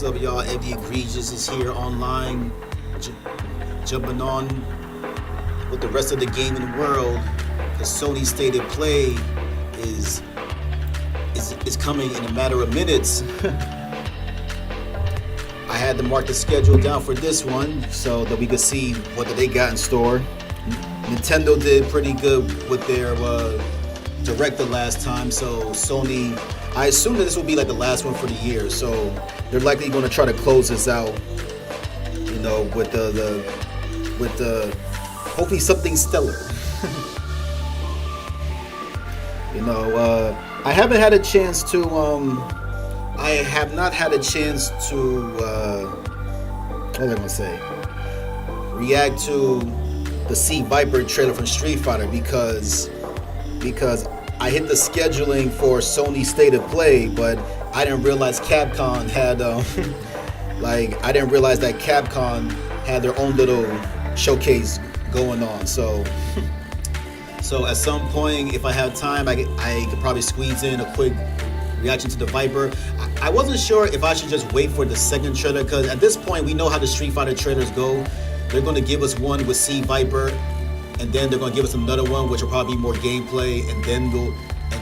What's up, y'all? Egregious is here online, jumping on with the rest of the gaming world. The Sony State of Play is coming in a matter of minutes. I had to mark the schedule down for this one so that we could see what they got in store. Nintendo did pretty good with their Direct the last time, so Sony, I assume that this will be like the last one for the year, so they're likely going to try to close this out, you know, with the hopefully something stellar. You know, I haven't had a chance to I have not had a chance to what was I gonna say, react to the Sea Viper trailer from Street Fighter because I hit the scheduling for Sony State of Play, but I didn't realize Capcom had I didn't realize that Capcom had their own little showcase going on. So at some point, if I have time, I could probably squeeze in a quick reaction to the Viper. I wasn't sure if I should just wait for the second trailer, because at this point we know how the Street Fighter trailers go. They're going to give us one with Sea Viper, and then they're going to give us another one which will probably be more gameplay, and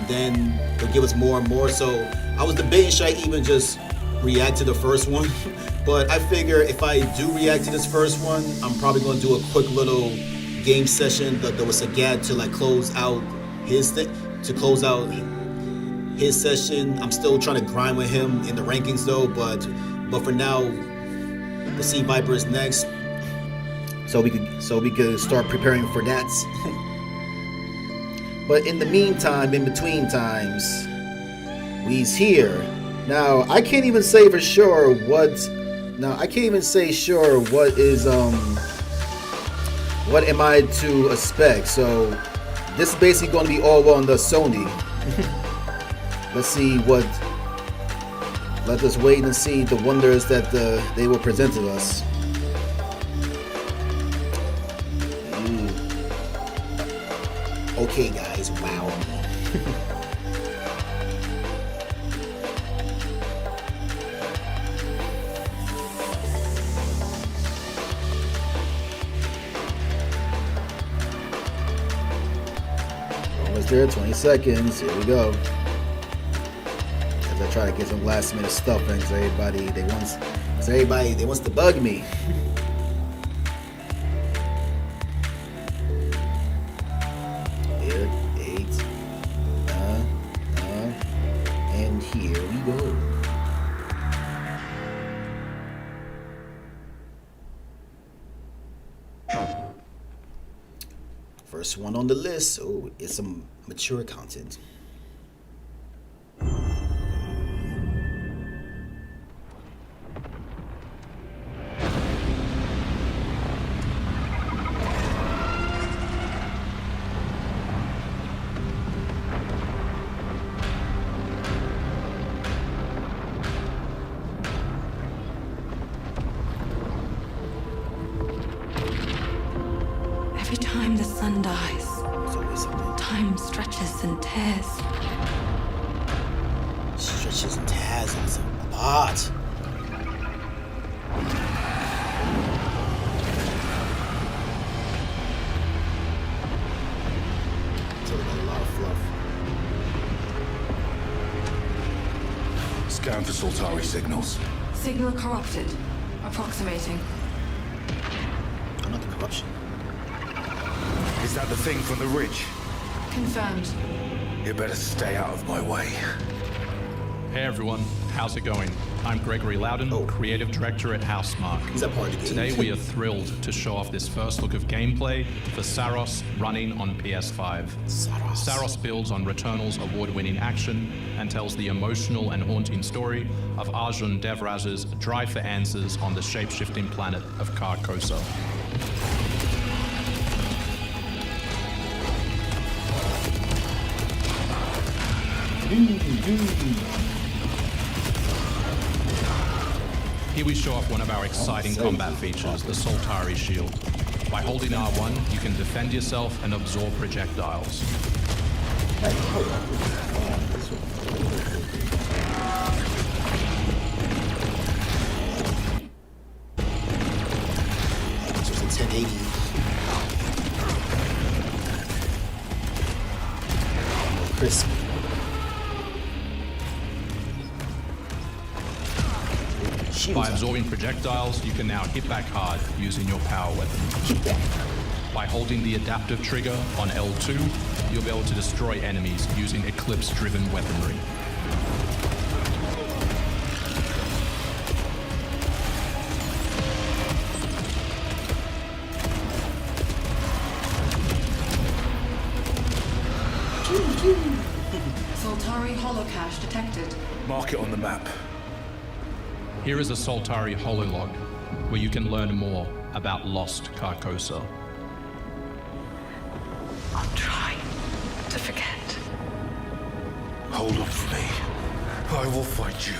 then they'll give us more and more. So I was debating, should I even just react to the first one? But I figure if I do react to this first one, I'm probably going to do a quick little game session that was a gag to like close out his session. I'm still trying to grind with him in the rankings though, but for now the Sea Viper is next. So we could start preparing for that. But in the meantime, in between times, we's here. Now I can't even say for sure what is what am I to expect. So this is basically going to be all on the Sony. Let's see let us wait and see the wonders that they will present to us. Okay guys, wow. Almost there, 20 seconds, here we go. As I try to get some last minute stuff in, because everybody wants to bug me. And here we go. First one on the list. Oh, it's some mature content. Every time the sun dies, time stretches and tears. Stretches and tears us apart. So we got a lot of fluff. Scan for Sultari signals. Signal corrupted. Approximating. I'm not the corruption. Is that the thing from the ridge? Confirmed. You better stay out of my way. Hey everyone, how's it going? I'm Gregory Loudon, Creative Director at Housemarque. Is that part of the game? Today we are thrilled to show off this first look of gameplay for Saros running on PS5. Saros builds on Returnal's award-winning action and tells the emotional and haunting story of Arjun Devraj's drive for answers on the shape-shifting planet of Carcosa. Here we show off one of our exciting combat features, the Sultari Shield. By holding R1, you can defend yourself and absorb projectiles. 1080. More crisp. By absorbing projectiles, you can now hit back hard using your power weapon. Hit back. By holding the adaptive trigger on L2, you'll be able to destroy enemies using eclipse-driven weaponry. Soltari holocache detected. Mark it on the map. Here is a Soltari hololog, where you can learn more about lost Carcosa. I'll try to forget. Hold on for me. I will find you.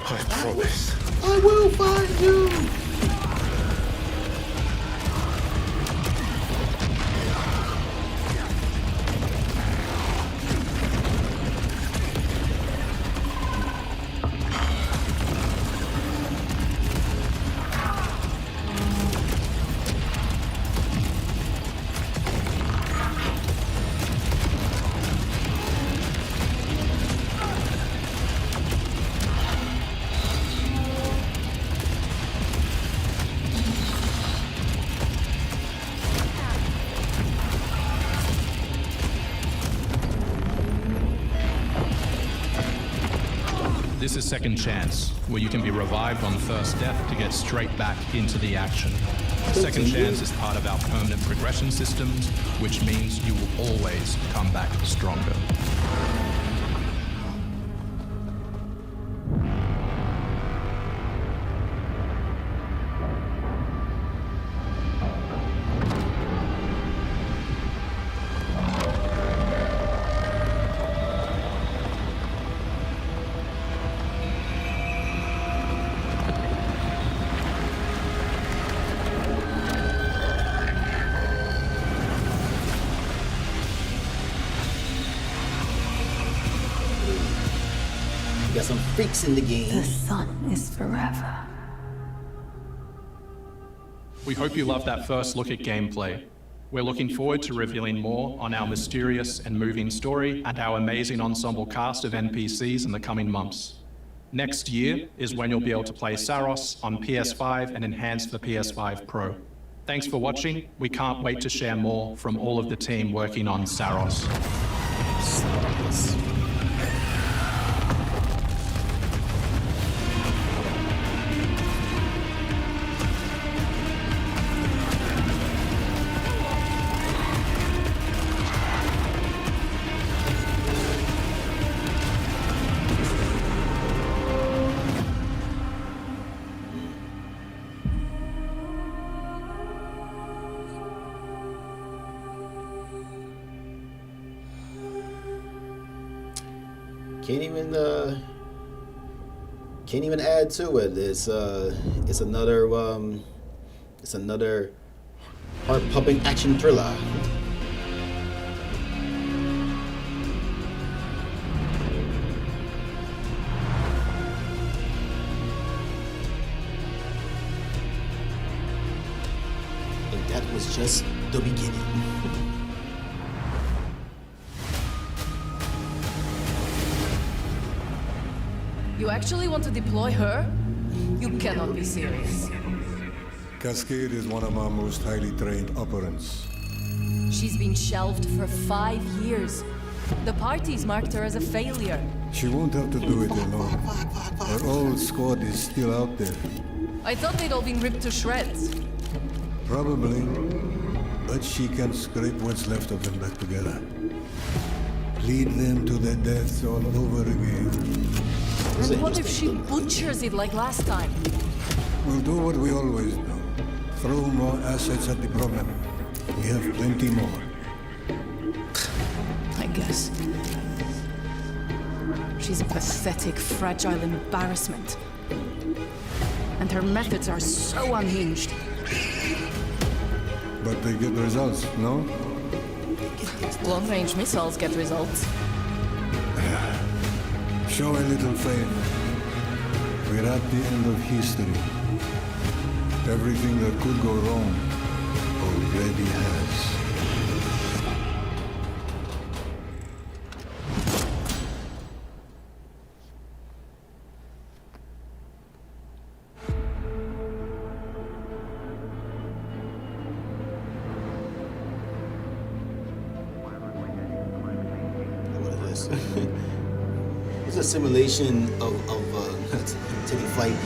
I promise. I will find you. This is Second Chance, where you can be revived on first death to get straight back into the action. Second Chance is part of our permanent progression systems, which means you will always come back stronger. Got some freaks in the game. The sun is forever. We hope you loved that first look at gameplay. We're looking forward to revealing more on our mysterious and moving story and our amazing ensemble cast of NPCs in the coming months. Next year is when you'll be able to play Saros on PS5 and enhanced for PS5 Pro. Thanks for watching. We can't wait to share more from all of the team working on Saros. Can't even add to it. It's another heart-pumping action thriller. And that was just the beginning. You actually want to deploy her? You cannot be serious. Cascade is one of our most highly trained operants. She's been shelved for 5 years. The parties marked her as a failure. She won't have to do it alone. Her whole squad is still out there. I thought they'd all been ripped to shreds. Probably. But she can scrape what's left of them back together. Lead them to their deaths all over again. And what if she butchers it like last time? We'll do what we always do. Throw more assets at the problem. We have plenty more. I guess. She's a pathetic, fragile embarrassment. And her methods are so unhinged. But they get results, no? Long-range missiles get results. Show a little faith. We're at the end of history. Everything that could go wrong backwards. It's a simulation of taking flight.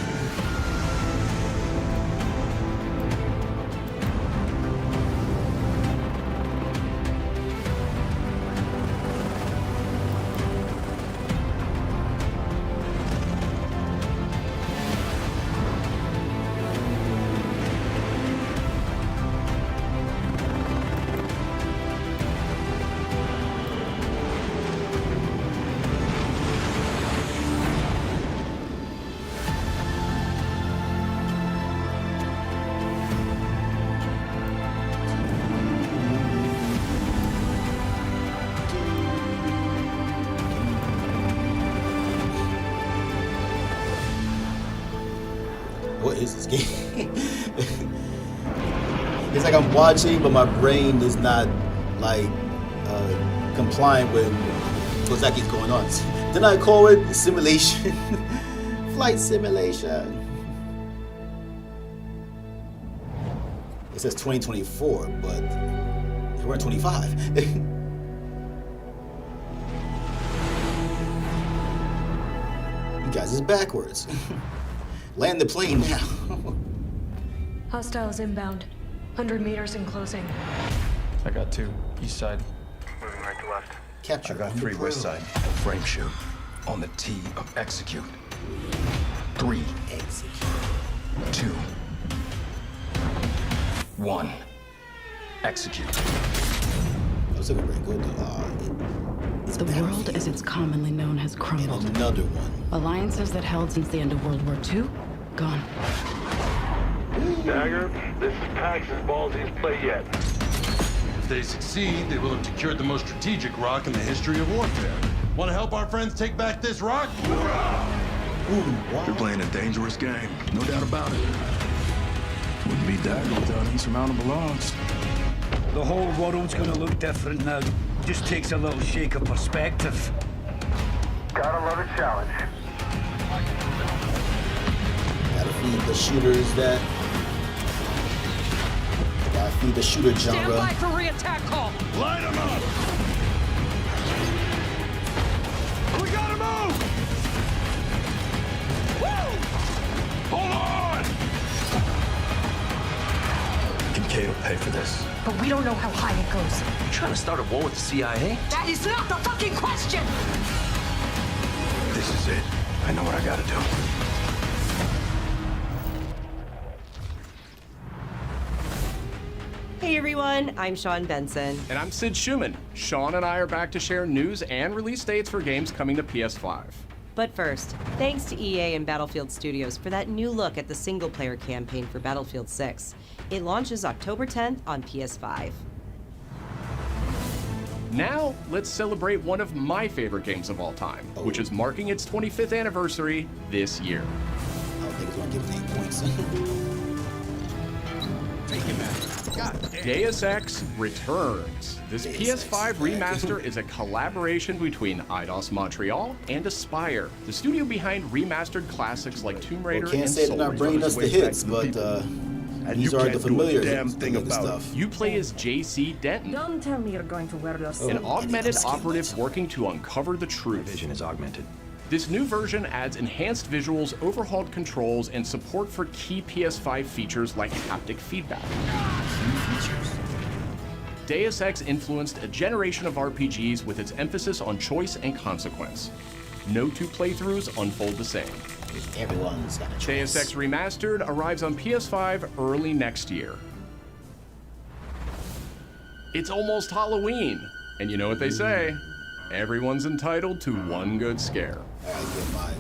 What is this game? It's like I'm watching, but my brain is not like complying with what exactly is going on. Then I call it simulation, flight simulation. It says 2024, but we're in 25. You guys is backwards. Land the plane now. Hostiles inbound. 100 meters in closing. I got 2. East side. Moving right to left. Capture. I got 3 west side. Frame shoot. On the T of execute. 3. Execute. 2. 1. Execute. That's looking very good. The world as it's commonly known has crumbled. And another one. Alliances that held since the end of World War II, gone. Dagger, this is Pax's ballsiest play yet. If they succeed, they will have secured the most strategic rock in the history of warfare. Want to help our friends take back this rock? You're playing a dangerous game, no doubt about it. Wouldn't be Dagger without insurmountable odds. The whole world's gonna look different now. Just takes a little shake of perspective. Gotta love a challenge. Gotta feed the shooters that. Gotta feed the shooter genre. Stand by for re-attack call. Light them up! We gotta move! Woo! Hold on! Kincaid will pay for this. But we don't know how high it goes. You trying to start a war with the CIA? That is not the fucking question! This is it. I know what I gotta do. Hey everyone, I'm Sean Benson. And I'm Sid Schumann. Sean and I are back to share news and release dates for games coming to PS5. But first, thanks to EA and Battlefield Studios for that new look at the single-player campaign for Battlefield 6. It launches October 10th on PS5. Now, let's celebrate one of my favorite games of all time, which is marking its 25th anniversary this year. I don't think it's gonna give it 8 points. Deus Ex Returns. This PS5 remaster is a collaboration between Eidos Montreal and Aspyr, the studio behind remastered classics like Tomb Raider Well, can't and say Soul they're not bringing us the hits, but these are the familiar stuff. You play as J.C. Denton, Don't tell me you're going to wear those. an augmented operative working to uncover the truth. Vision is augmented. This new version adds enhanced visuals, overhauled controls, and support for key PS5 features like haptic feedback. Deus Ex influenced a generation of RPGs with its emphasis on choice and consequence. No 2 playthroughs unfold the same. Everyone's got a choice. Deus Ex Remastered arrives on PS5 early next year. It's almost Halloween, and you know what they say, everyone's entitled to one good scare. I gotta get my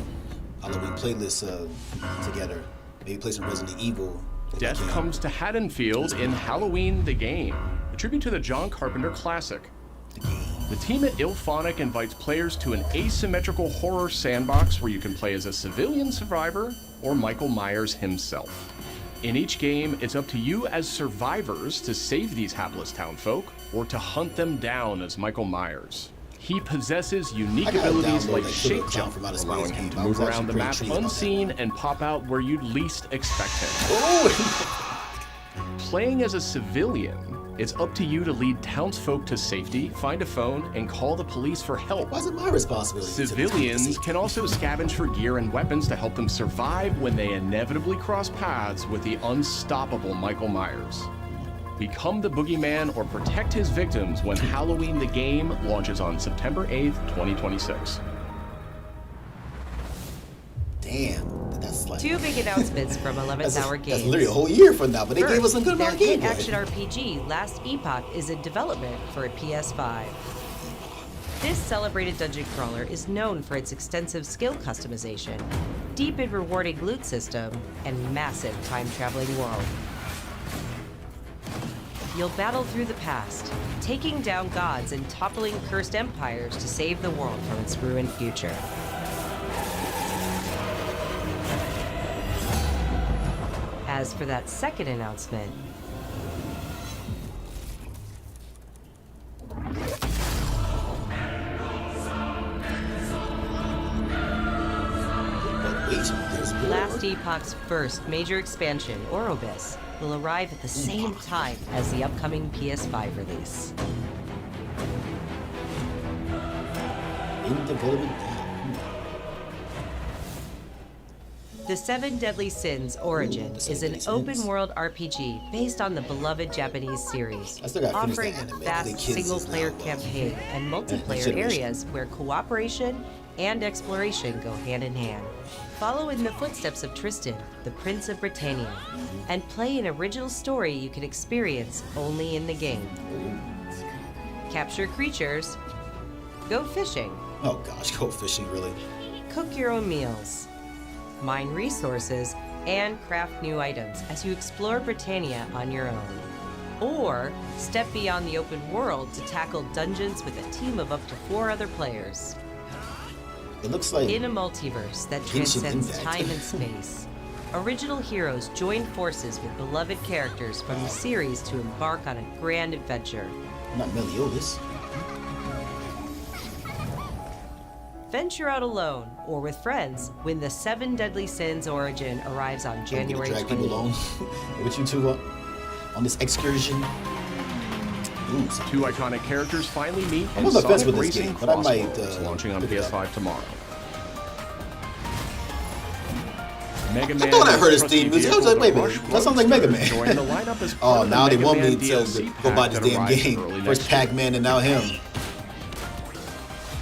Halloween playlist together. Maybe play some Resident Evil. Death comes to Haddonfield in Halloween the Game, a tribute to the John Carpenter classic. The team at IllFonic invites players to an asymmetrical horror sandbox where you can play as a civilian survivor or Michael Myers himself. In each game, it's up to you as survivors to save these hapless townfolk or to hunt them down as Michael Myers. He possesses unique abilities like shape jump, allowing him to move around the map unseen and pop out where you'd least expect him. playing as a civilian, it's up to you to lead townsfolk to safety, find a phone, and call the police for help. Why is it my responsibility? Civilians can also scavenge for gear and weapons to help them survive when they inevitably cross paths with the unstoppable Michael Myers. Become the boogeyman or protect his victims when Halloween the Game launches on September 8th, 2026. Damn, that's like 2 big announcements from 11th Hour Games. That's literally a whole year from now, but they First, gave us some good their amount of hit gameplay. action RPG Last Epoch is in development for a PS5. This celebrated dungeon crawler is known for its extensive skill customization, deep and rewarding loot system, and massive time-traveling world. You'll battle through the past, taking down gods and toppling cursed empires to save the world from its ruined future. As for that second announcement, Last Epoch's first major expansion, Orobis, will arrive at the same time as the upcoming PS5 release. In development. The Seven Deadly Sins Origin is an open-world RPG based on the beloved Japanese series, offering a vast single-player campaign and multiplayer areas where cooperation and exploration go hand in hand. Follow in the footsteps of Tristan, the Prince of Britannia, and play an original story you can experience only in the game. Capture creatures, go fishing. Oh gosh, go fishing, really? Cook your own meals, mine resources, and craft new items as you explore Britannia on your own. Or step beyond the open world to tackle dungeons with a team of up to 4 other players. It looks like in a multiverse that transcends time and space, original heroes join forces with beloved characters from the series to embark on a grand adventure. Not Meliodas. Venture out alone or with friends when the Seven Deadly Sins Origin arrives on January 28th. With you two on this excursion. Ooh, 2 iconic characters finally meet I'm in on the fence Sonic with this Racing game, but I might Crossroads, launching on PS5 tomorrow. I thought I heard his theme music. I was like, wait a minute, that sounds like Mega Man. Oh, now they want me to go buy this damn game. First Pac-Man and now him.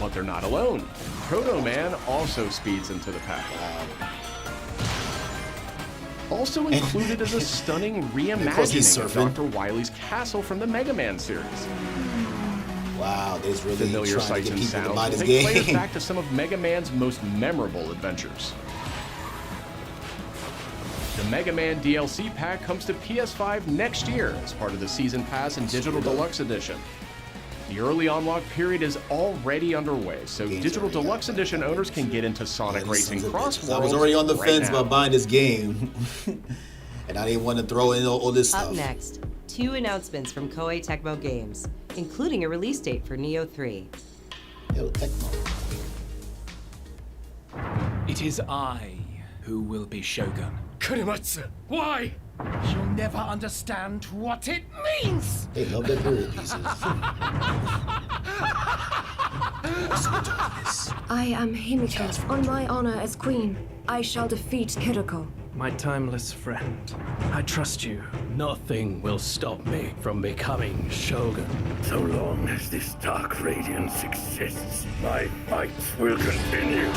But they're not alone. Proto Man also speeds into the pack. Also included is a stunning reimagining of Dr. Wily's castle from the Mega Man series. Wow, there's really familiar sights and sounds take players back to some of Mega Man's most memorable adventures. The Mega Man DLC pack comes to PS5 next year as part of the Season Pass and Digital Deluxe Edition. The early unlock period is already underway, so Digital Deluxe Edition owners can get into Sonic Racing Crossroads. I was already on the right fence now. about buying this game, and I didn't want to throw in all this stuff. Up next, 2 announcements from Koei Tecmo Games, including a release date for Neo 3. Yo, Tecmo. It is I who will be Shogun. Kurimatsu, why? You'll never understand what it means! They love their period pieces. I am Himiko. On my honor as queen, I shall defeat Hiroko. My timeless friend, I trust you. Nothing will stop me from becoming Shogun. So long as this dark radiance exists, my fight will continue.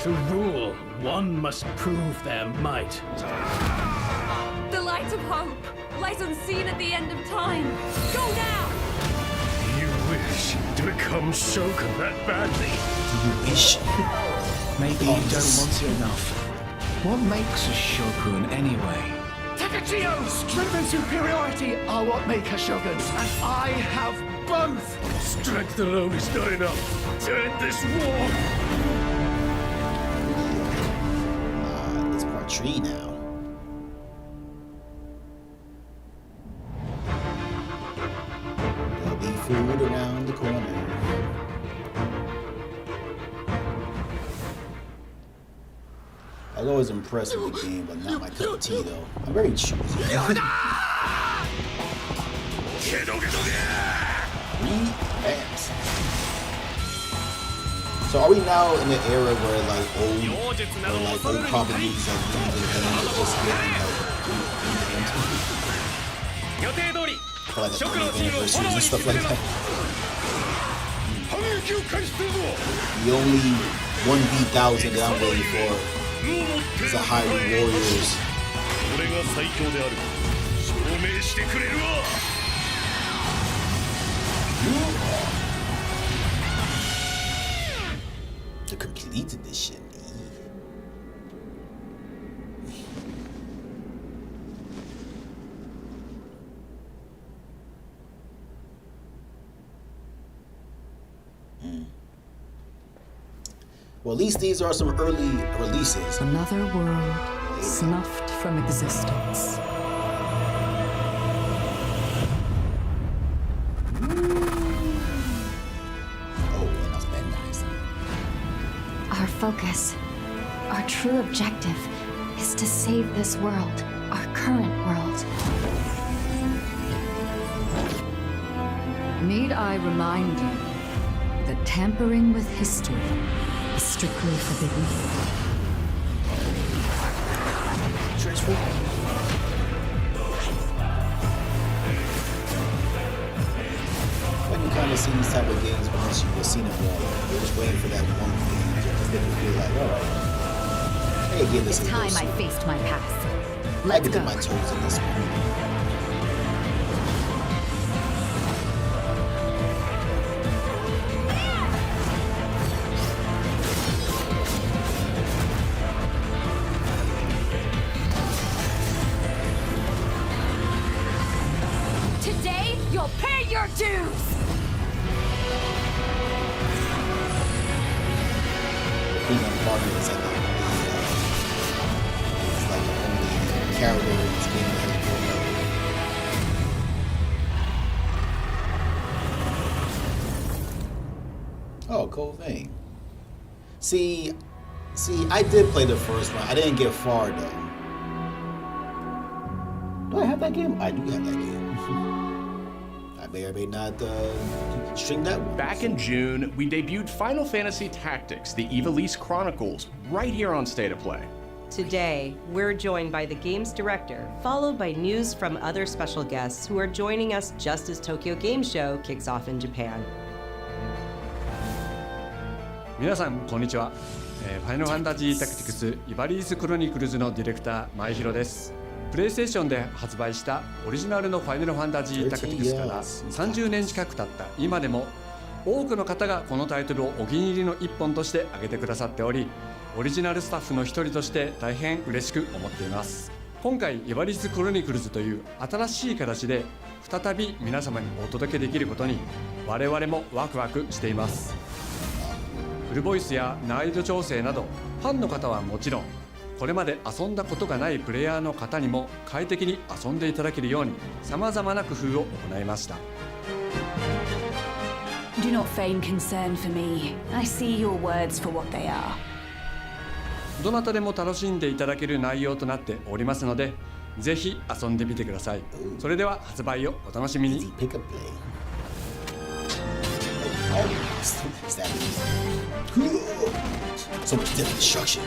To rule, one must prove their might. The light of hope lies unseen at the end of time. Go now! You wish to become Shogun that badly? You wish? Maybe you don't want it enough. What makes a Shogun anyway? Takachio! Strength and superiority are what make a Shogun, and I have both! Strength alone is not enough to end this war! It's part 3 now. There'll be food around the corner. was always impressed with the game, but not my cup of tea though. I'm very choosy. So are we now in the era where like old properties like just getting for like the 20th anniversaries and stuff like that? The only 1v1000 that I'm waiting for is the Hyrule Warriors. They completed this shit. Well, at least these are some early releases. Another world snuffed from existence. Our focus, our true objective, is to save this world, our current world. Need I remind you that tampering with history is strictly forbidden? Transfer. When you kind of see these type of games once you've seen them all, you're just waiting for that one game to make you feel like, alright, hey, give this it's a time go. I faced my past. I could dip my toes in this one. Today, you'll pay your dues! Freedom Parker is like the only character in this game that has a oh, cool thing. See, I did play the first one. I didn't get far though. Do I have that game? I do have that game. I may or may not string that one. Back in June, we debuted Final Fantasy Tactics, the Ivalice Chronicles, right here on State of Play. Today, we're joined by the game's director, followed by news from other special guests who are joining us just as Tokyo Game Show kicks off in Japan. 皆さんこんにちは。ファイナルファンタジータクティクスイバリースクロニクルズのディレクター前広です。プレイステーションで発売したオリジナルのファイナルファンタジータクティクスから30年近く経った今でも多くの方がこのタイトルをお気に入りの一本として挙げてくださっており、オリジナルスタッフの一人として大変嬉しく思っています。今回イバリースクロニクルズという新しい形で再び皆様にお届けできることに我々もワクワクしています。フルボイスや難易度調整などファンの方はもちろん、これまで遊んだことがないプレイヤーの方にも快適に遊んでいただけるように様々な工夫を行いました。 Do not feign concern for me. I see your words for what they are. どなたでも楽しんでいただける内容となっておりますので、ぜひ遊んでみてください。それでは発売をお楽しみに。 So much destruction.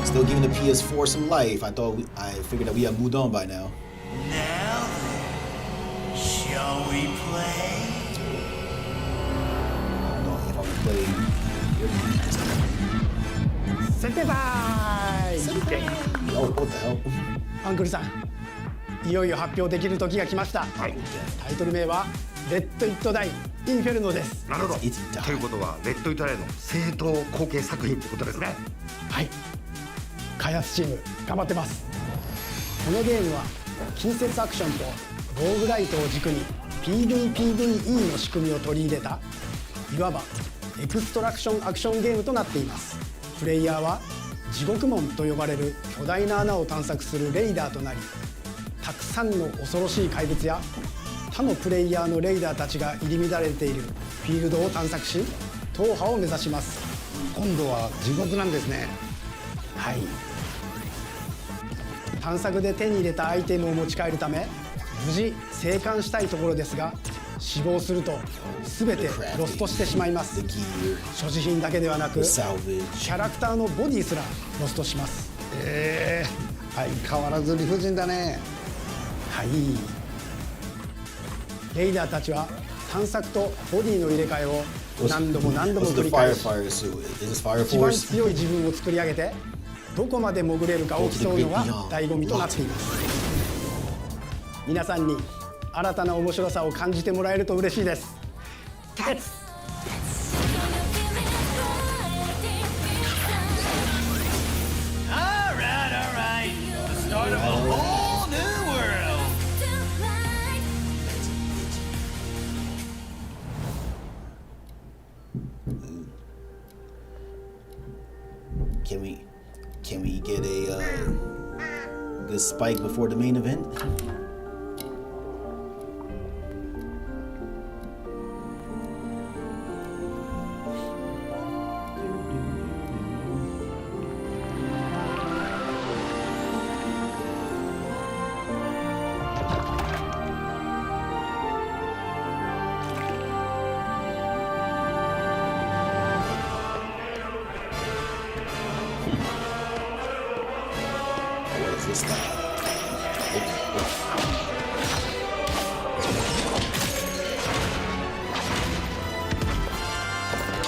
Still giving the PS4 some life. I figured that we have moved on by now. Now then, shall we play? I don't know if I would play. Oh, what the hell? アンクルさん、いよいよ発表できる時が来ました。タイトル名はレッド・イット・ダイ・インフェルノです。なるほど。ということはレッド・イット・ダイの正統後継作品ってことですね。はい。開発チーム頑張ってます。このゲームは近接アクションとローグライトを軸に PVPVE の仕組みを取り入れたいわばエクストラクションアクションゲームとなっています。プレイヤーは地獄門と呼ばれる巨大な穴を探索するレイダーとなり、たくさんの恐ろしい怪物や他のプレイヤーのレイダーたちが入り乱れているフィールドを探索し、踏破を目指します。今度は地獄なんですね。はい。探索で手に入れたアイテムを持ち帰るため、無事生還したいところですが、死亡すると全てロストしてしまいます。所持品だけではなく、キャラクターのボディすらロストします。相変わらず理不尽だね。はい。レイダーたちは探索とボディの入れ替えを何度も何度も繰り返し、一番強い自分を作り上げてどこまで潜れるかを競うのが醍醐味となっています。皆さんに新たな面白さを感じてもらえると嬉しいです。Can we get a good spike before the main event?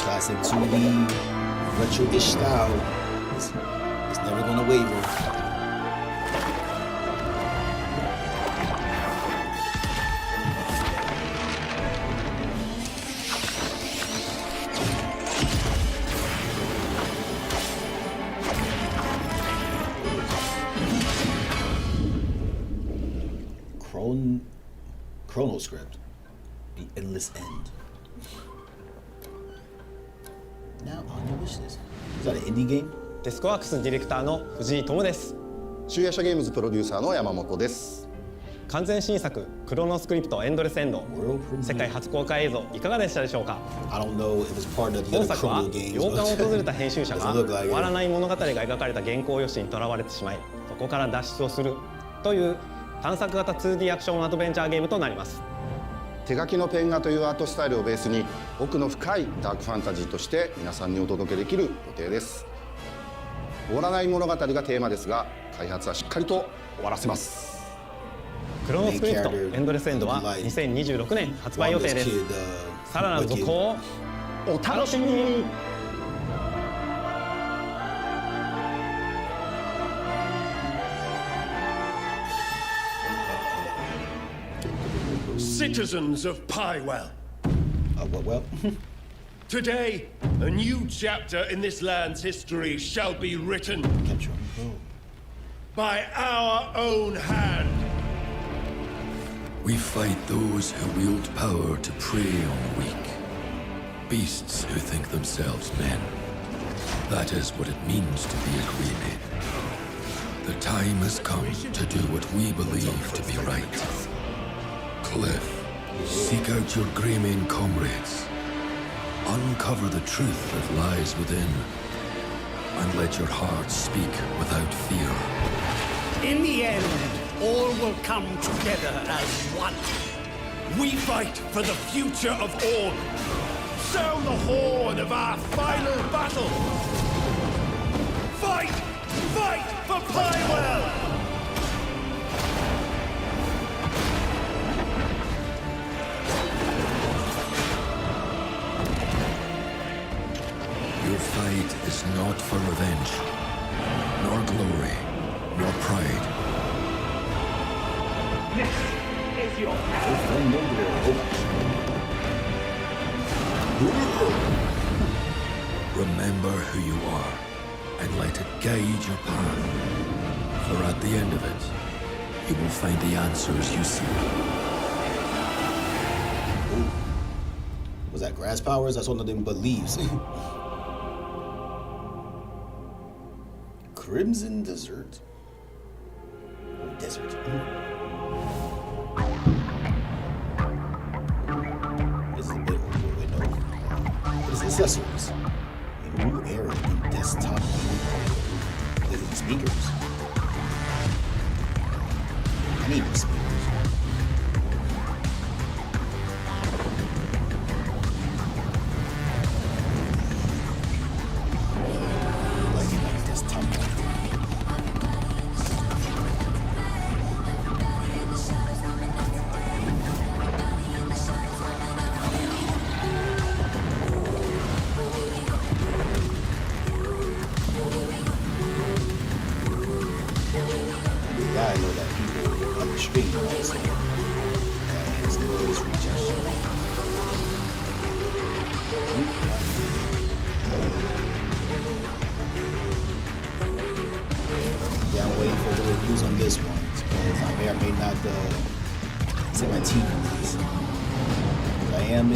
Classic 2D retro-ish style. It's never gonna waver. Chronoscript, the endless end. Now on your wish list. Is that an indie game? デスクワークスディレクターの藤井智です。集夜社ゲームズプロデューサーの山本です。完全新作クロノスクリプトエンドレスエンド、世界初公開映像いかがでしたでしょうか。本作は洋館を訪れた編集者が終わらない物語が描かれた原稿用紙にとらわれてしまい、そこから脱出をするという探索型 2D アクションアドベンチャーゲームとなります。手書きのペン画というアートスタイルをベースに奥の深いダークファンタジーとして皆さんにお届けできる予定です。終わらない物語がテーマですが、開発はしっかりと終わらせます。クロノスクリプトエンドレスエンドは2026年発売予定です。さらなる続行をお楽しみに。Citizens of Pywell. Well. Today, a new chapter in this land's history shall be written by our own hand. We fight those who wield power to prey on the weak. Beasts who think themselves men. That is what it means to be a Greyman. The time has come to do what we believe to be right. Cliff, seek out your Greyman comrades. Uncover the truth that lies within. And let your heart speak without fear. In the end, all will come together as one. We fight for the future of all. Sound the horn of our final battle. Fight! Fight for Pywell! Your fight is not for revenge, nor glory, nor pride. This is your Remember who you are, and let it guide your path. For at the end of it, you will find the answers you seek. Was that grass powers? That's one of them but leaves. Crimson Desert. Desert. accessories. A new era in desktop gaming speakers. I need these speakers. Like desktop. I know that people on the street also has noise rejection. Yeah, I'm waiting for the reviews on this one because I may or may not set my teeth on this. I am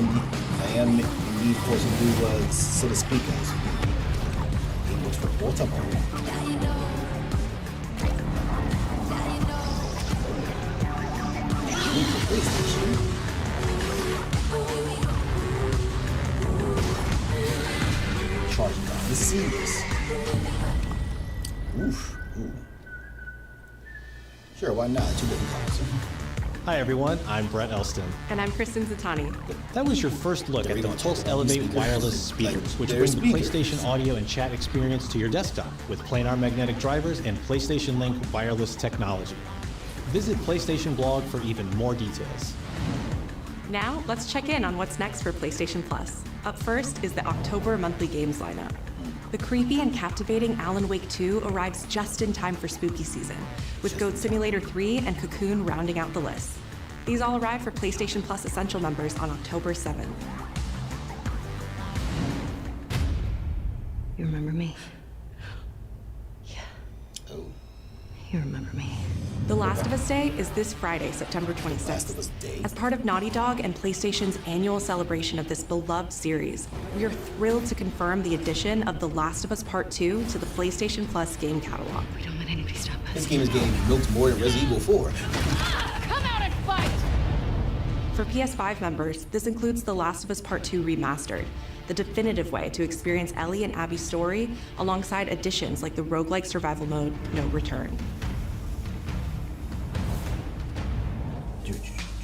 indeed forced to do a set of speakers. It was for portable. Charging down. This is seamless. Oof. Ooh. Sure, why not? Two different colors. Hi everyone, I'm Brett Elston. And I'm Kristen Zatani. That was your first look at the Pulse Elevate wireless speakers, which bring the PlayStation audio and chat experience to your desktop with planar magnetic drivers and PlayStation Link wireless technology. Visit PlayStation blog for even more details. Now, let's check in on what's next for PlayStation Plus. Up first is the October monthly games lineup. The creepy and captivating Alan Wake 2 arrives just in time for spooky season, with Goat Simulator 3 and Cocoon rounding out the list. These all arrive for PlayStation Plus Essential members on October 7th. You remember me? Yeah. Oh. You remember me. The Last of Us Day is this Friday, September 26th. Last of Us Day. As part of Naughty Dog and PlayStation's annual celebration of this beloved series, we are thrilled to confirm the addition of The Last of Us Part 2 to the PlayStation Plus game catalog. We don't let anybody stop us. This game is getting milked more than Resident Evil 4. Come out and fight! For PS5 members, this includes The Last of Us Part 2 Remastered, the definitive way to experience Ellie and Abby's story, alongside additions like the roguelike survival mode, No Return.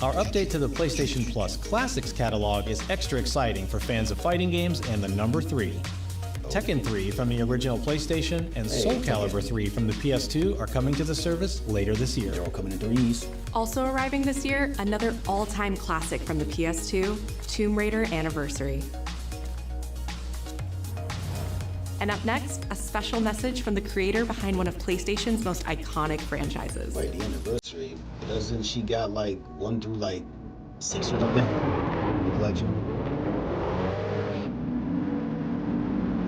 Our update to the PlayStation Plus Classics catalog is extra exciting for fans of fighting games and the number 3. Tekken 3 from the original PlayStation and Soul Calibur 3 from the PS2 are coming to the service later this year. They're all coming in threes. Also arriving this year, another all-time classic from the PS2, Tomb Raider Anniversary. And up next, a special message from the creator behind one of PlayStation's most iconic franchises. Wait, the Anniversary, doesn't she got like 1 through like 6 or something? The collection?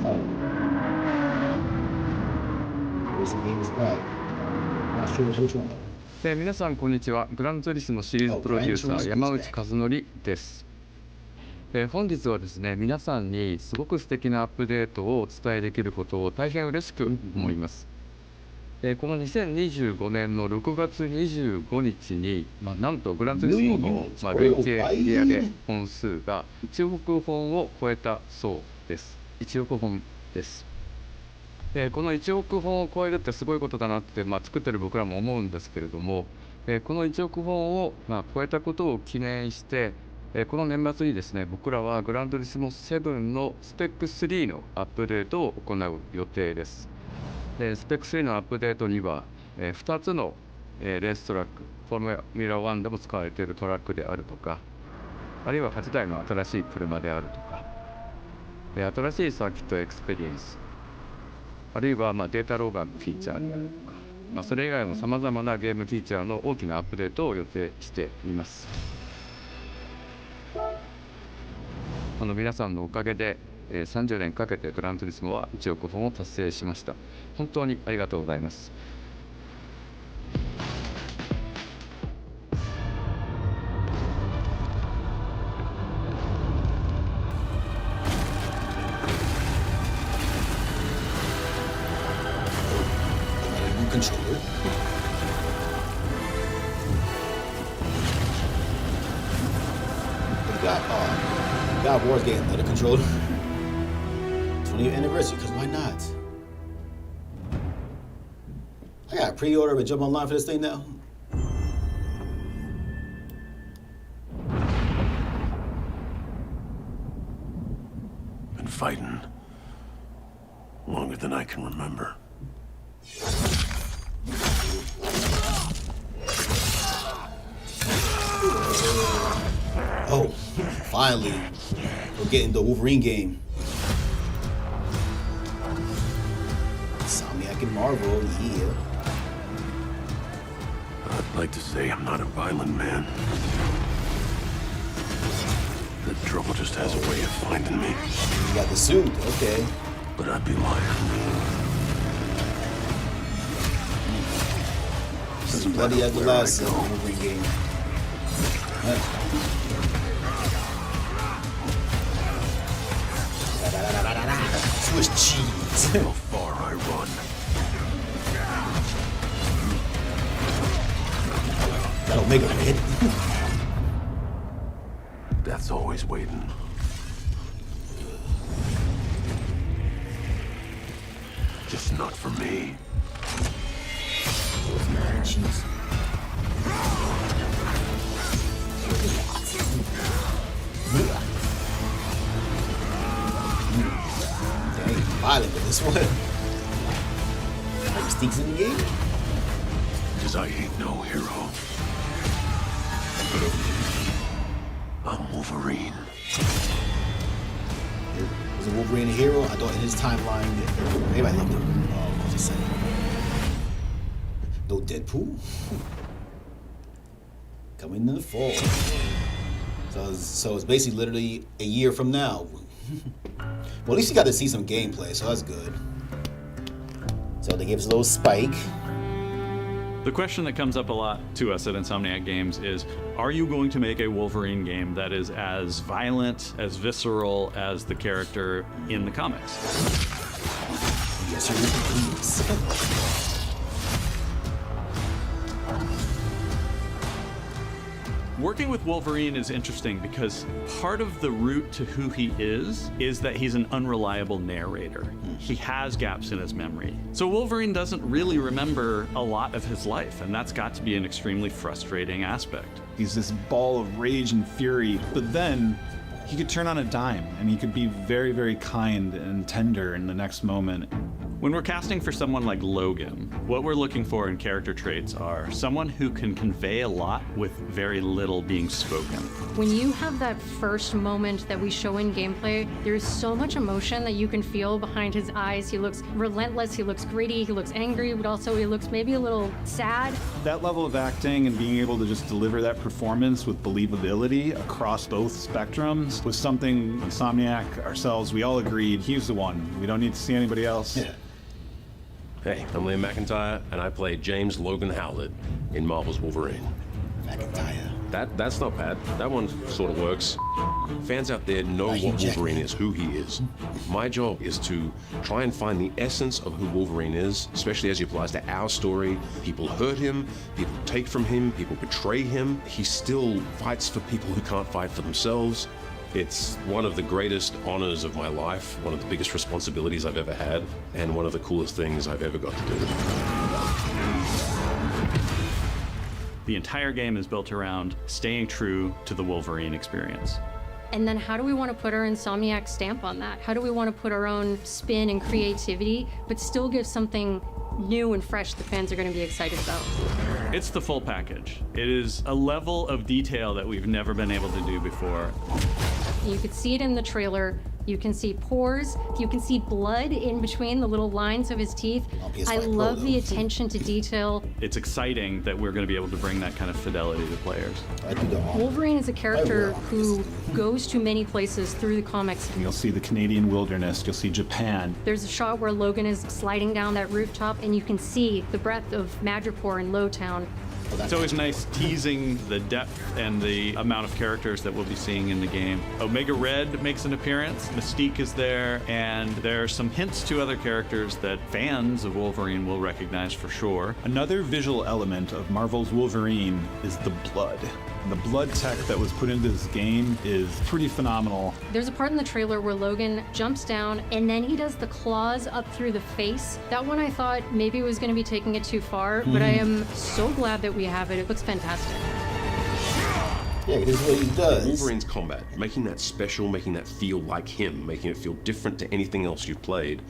Oh. Where's the game spot? Not sure which one. 皆さんこんにちは。グランツーリスモシリーズプロデューサー山内和則です。本日はですね、皆さんにすごく素敵なアップデートをお伝えできることを大変嬉しく思います。この2025年の6月25日に、なんとグランツーリスモの、累計売上本数が1億本を超えたそうです。1億本です。この1億本を超えるってすごいことだなって、作ってる僕らも思うんですけれども、この1億本を、超えたことを記念して、この年末にですね、僕らはグランドリスモ7のスペック3のアップデートを行う予定です。スペック3のアップデートには、2つの、レーストラック、フォーミュラ1でも使われているトラックであるとか、あるいは8台の新しい車であるとか、新しいサーキットエクスペリエンス、あるいはデータローガーのフィーチャーであるとか、それ以外のさまざまなゲームフィーチャーの大きなアップデートを予定しています。皆さんのおかげで、30年かけてグランツーリスモは1億本を達成しました。本当にありがとうございます。Controller. God of War's getting another controller. 20th anniversary, because why not? I got a pre-order and jump online for this thing now. Been fighting longer than I can remember. Oh, finally, we're getting the Wolverine game. Insomniac and Marvel, yeah. I'd like to say I'm not a violent man. The trouble just has a way of finding me. You got the suit, okay. But I'd be lying. This is bloody as the last Wolverine game. Swiss cheese. How far I run. That'll make him hit. Death's always waiting. Just not for me. Cheese. Dang, violent with this one. Like Steve's in the game? Cause I ain't no hero. I'm Wolverine. Was a Wolverine a hero? I thought in his timeline, everybody loved him. Oh, I'm just saying. No Deadpool? Coming in the fall. So it's basically literally a year from now. Well, at least you got to see some gameplay, so that's good. So they gave us a little spike. The question that comes up a lot to us at Insomniac Games is, are you going to make a Wolverine game that is as violent, as visceral as the character in the comics? Yes, please. Working with Wolverine is interesting because part of the route to who he is that he's an unreliable narrator. He has gaps in his memory. So Wolverine doesn't really remember a lot of his life, and that's got to be an extremely frustrating aspect. He's this ball of rage and fury, but then he could turn on a dime and he could be very, very kind and tender in the next moment. When we're casting for someone like Logan, what we're looking for in character traits are someone who can convey a lot with very little being spoken. When you have that first moment that we show in gameplay, there's so much emotion that you can feel behind his eyes. He looks relentless, he looks gritty, he looks angry, but also he looks maybe a little sad. That level of acting and being able to just deliver that performance with believability across both spectrums was something Insomniac, ourselves, we all agreed he's the one. We don't need to see anybody else. Yeah. Hey, I'm Liam McIntyre, and I play James Logan Howlett in Marvel's Wolverine. McIntyre. That's not bad. That one sort of works. Fans out there know what Wolverine is, who he is. My job is to try and find the essence of who Wolverine is, especially as he applies to our story. People hurt him, people take from him, people betray him. He still fights for people who can't fight for themselves. It's one of the greatest honors of my life, one of the biggest responsibilities I've ever had, and one of the coolest things I've ever got to do. The entire game is built around staying true to the Wolverine experience. And then how do we want to put our Insomniac stamp on that? How do we want to put our own spin and creativity, but still give something new and fresh the fans are going to be excited about? It's the full package. It is a level of detail that we've never been able to do before. You could see it in the trailer. You can see pores. You can see blood in between the little lines of his teeth. I love the attention to detail. It's exciting that we're going to be able to bring that kind of fidelity to players. Wolverine is a character who goes to many places through the comics. You'll see the Canadian wilderness, you'll see Japan. There's a shot where Logan is sliding down that rooftop and you can see the breadth of Madripoor in Lowtown. It's always nice teasing the depth and the amount of characters that we'll be seeing in the game. Omega Red makes an appearance, Mystique is there, and there are some hints to other characters that fans of Wolverine will recognize for sure. Another visual element of Marvel's Wolverine is the blood. The blood tech that was put into this game is pretty phenomenal. There's a part in the trailer where Logan jumps down and then he does the claws up through the face. That one I thought maybe was going to be taking it too far, but I am so glad that we have it. It looks fantastic. Yeah, this is what he does. Wolverine's combat, making that special, making that feel like him, making it feel different to anything else you've played,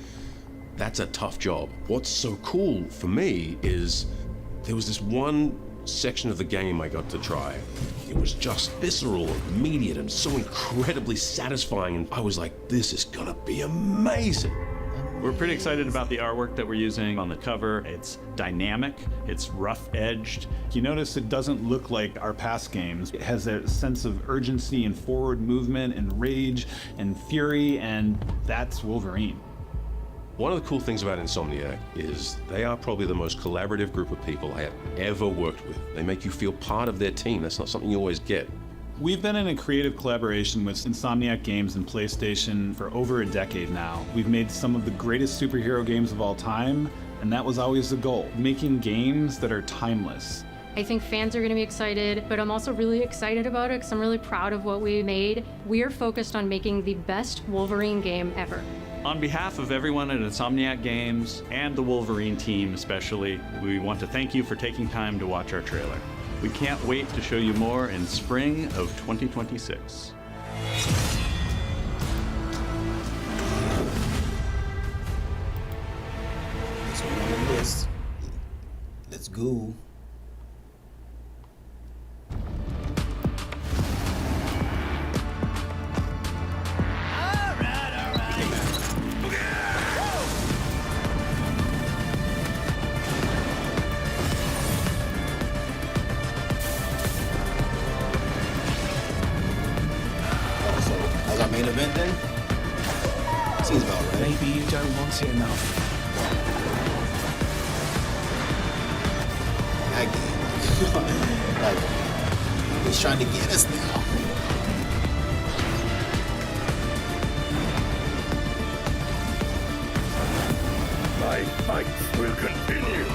that's a tough job. What's so cool for me is there was this one section of the game I got to try. It was just visceral, immediate, and so incredibly satisfying, and I was like, this is gonna be amazing. We're pretty excited about the artwork that we're using on the cover. It's dynamic, it's rough-edged. You notice it doesn't look like our past games. It has a sense of urgency and forward movement and rage and fury, and that's Wolverine. One of the cool things about Insomniac is they are probably the most collaborative group of people I have ever worked with. They make you feel part of their team. That's not something you always get. We've been in a creative collaboration with Insomniac Games and PlayStation for over a decade now. We've made some of the greatest superhero games of all time, and that was always the goal, making games that are timeless. I think fans are going to be excited, but I'm also really excited about it because I'm really proud of what we made. We are focused on making the best Wolverine game ever. On behalf of everyone at Insomniac Games and the Wolverine team especially, we want to thank you for taking time to watch our trailer. We can't wait to show you more in spring of 2026. That's one on the list. Let's go. Main event then? Seems about right. Maybe you don't want it enough. That game. Like, he's trying to get us now. My fights will continue.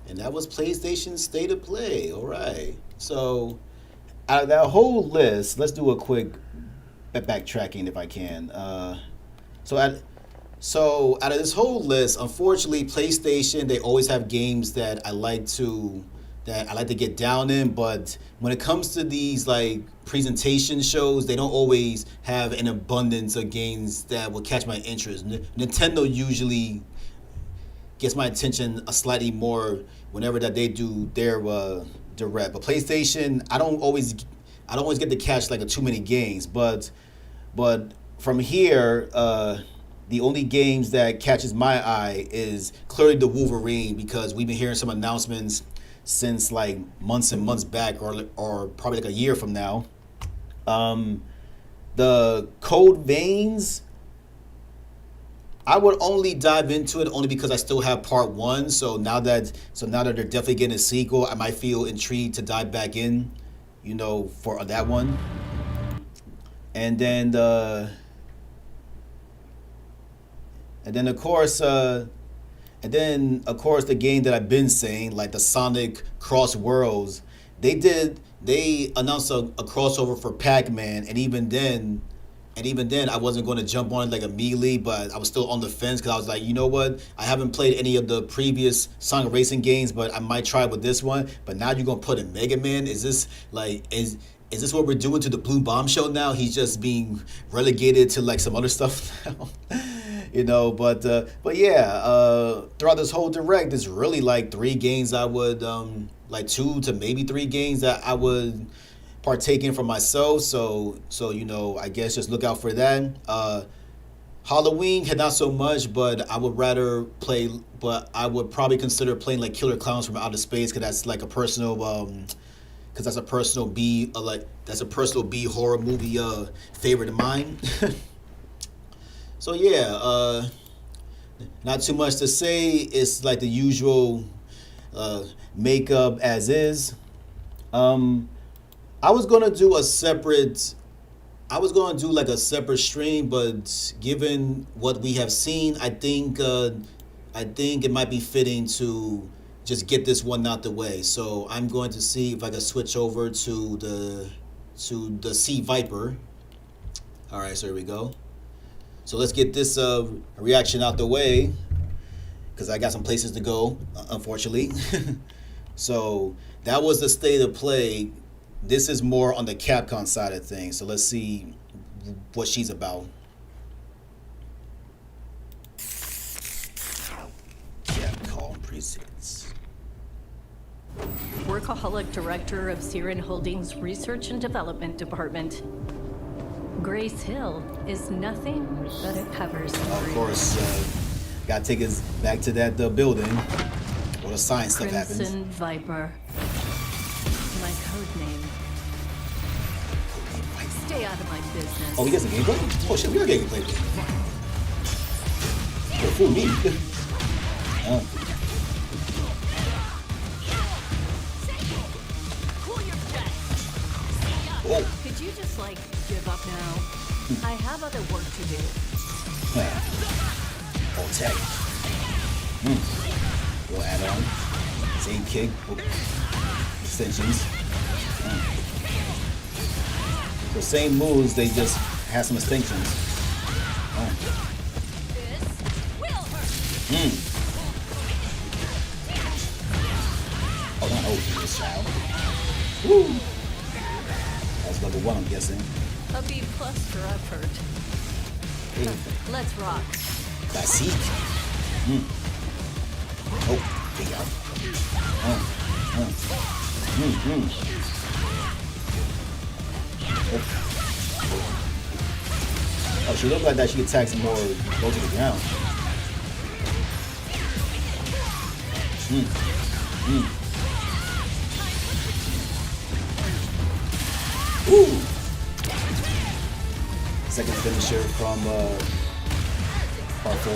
And that was PlayStation State of Play. All right. So out of that whole list, let's do a quick backtracking if I can. So out of this whole list, unfortunately, PlayStation, they always have games that I like to get down in, but when it comes to these like presentation shows, they don't always have an abundance of games that will catch my interest. Nintendo usually gets my attention a slightly more whenever that they do their direct. But PlayStation, I don't always get to catch like too many games. But from here, the only games that catches my eye is clearly the Wolverine, because we've been hearing some announcements since like months and months back, or probably like a year from now. The Code Veins, I would only dive into it only because I still have part 1. So now that they're definitely getting a sequel, I might feel intrigued to dive back in, for that one. And then of course the game that I've been saying, like the Sonic Cross Worlds, they announced a crossover for Pac-Man, and even then I wasn't going to jump on it like immediately, but I was still on the fence because I was like, you know what? I haven't played any of the previous Sonic racing games, but I might try with this one. But now you're going to put in Mega Man? Is this like, is this what we're doing to the Blue Bomb Show now? He's just being relegated to like some other stuff now. But yeah, throughout this whole direct, there's really like 3 games I would, like 2 to maybe 3 games that I would partake in for myself. So I guess just look out for that. Halloween had not so much, but I would probably consider playing like Killer Clowns from Outer Space, because that's like a personal because that's a personal B horror movie favorite of mine. So yeah, not too much to say. It's like the usual makeup as is. I was gonna do a separate stream, but given what we have seen, I think it might be fitting to just get this one out the way. So I'm going to see if I can switch over to the Sea Viper. All right, so here we go. So let's get this reaction out the way, because I got some places to go, unfortunately. So that was the state of play. This is more on the Capcom side of things. So let's see what she's about. Capcom presents. Workaholic Director of Siren Holdings Research and Development Department. Grace Hill is nothing but a cover story. Of course, gotta take us back to that building where the science stuff happens. Crimson Viper. My code name. Stay out of my business. Oh, we got some gameplay? Oh shit, we got gameplay. Oh, fool me. Oh. Could you just give up now? I have other work to do. Old tech. Little add-on. Same kick. Extensions. The same moves, they just have some extensions. Oh, not over this child. Woo! That's level 1, I'm guessing. A B+ for effort. Let's rock. Classique. Oh, big out. Oh, she looks like that she attacks more, go to the ground. Ooh. Second finisher from part 4.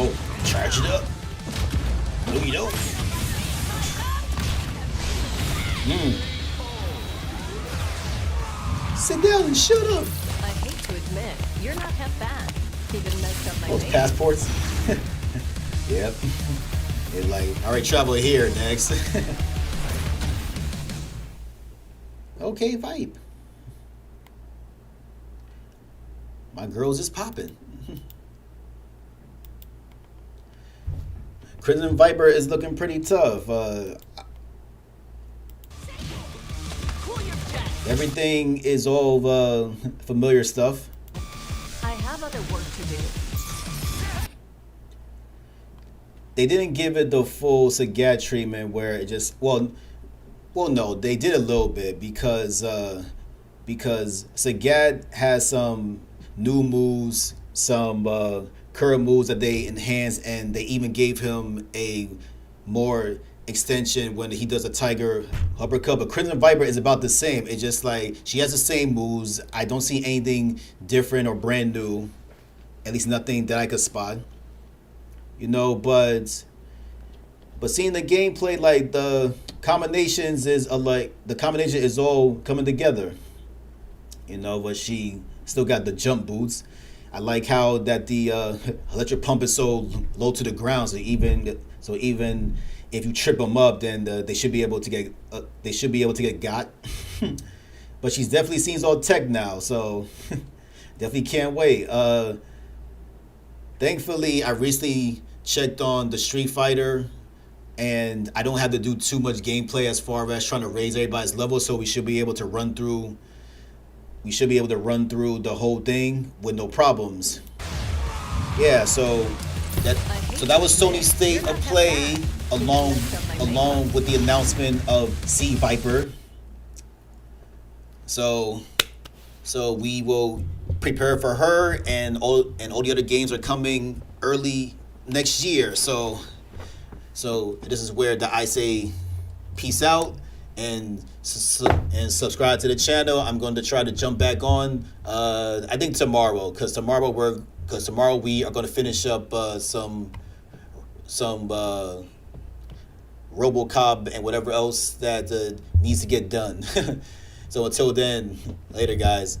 Oh, charge it up. No, you don't. Sit down and shut up. I hate to admit, you're not half bad. Even messed up my Those name. passports. Yep. They're like, all right, travel here next. Okay, vibe. My girls is popping. Crimson Viper is looking pretty tough. Everything is all familiar stuff. I have other work to do. They didn't give it the full Sagat treatment where it just well no, they did a little bit because Sagat has some new moves, some current moves that they enhanced, and they even gave him a more extension when he does a tiger uppercut. But Crimson Viper is about the same. It's just like she has the same moves. I don't see anything different or brand new, at least nothing that I could spot. You know, but seeing the gameplay, like the combination is all coming together. You know, but she still got the jump boots. I like how that the electric pump is so low to the ground, so even if you trip them up, then they should be able to get got. But she's definitely seems all tech now, so definitely can't wait. Thankfully, I recently checked on the Street Fighter, and I don't have to do too much gameplay as far as trying to raise everybody's level, so we should be able to run through the whole thing with no problems. Yeah, so that was Sony's state of play along with the announcement of Sea Viper. So we will prepare for her, and all the other games are coming early next year. So So this is where I say peace out and subscribe to the channel. I'm going to try to jump back on. I think tomorrow, because tomorrow we are going to finish up some RoboCop and whatever else that needs to get done. So until then, later guys.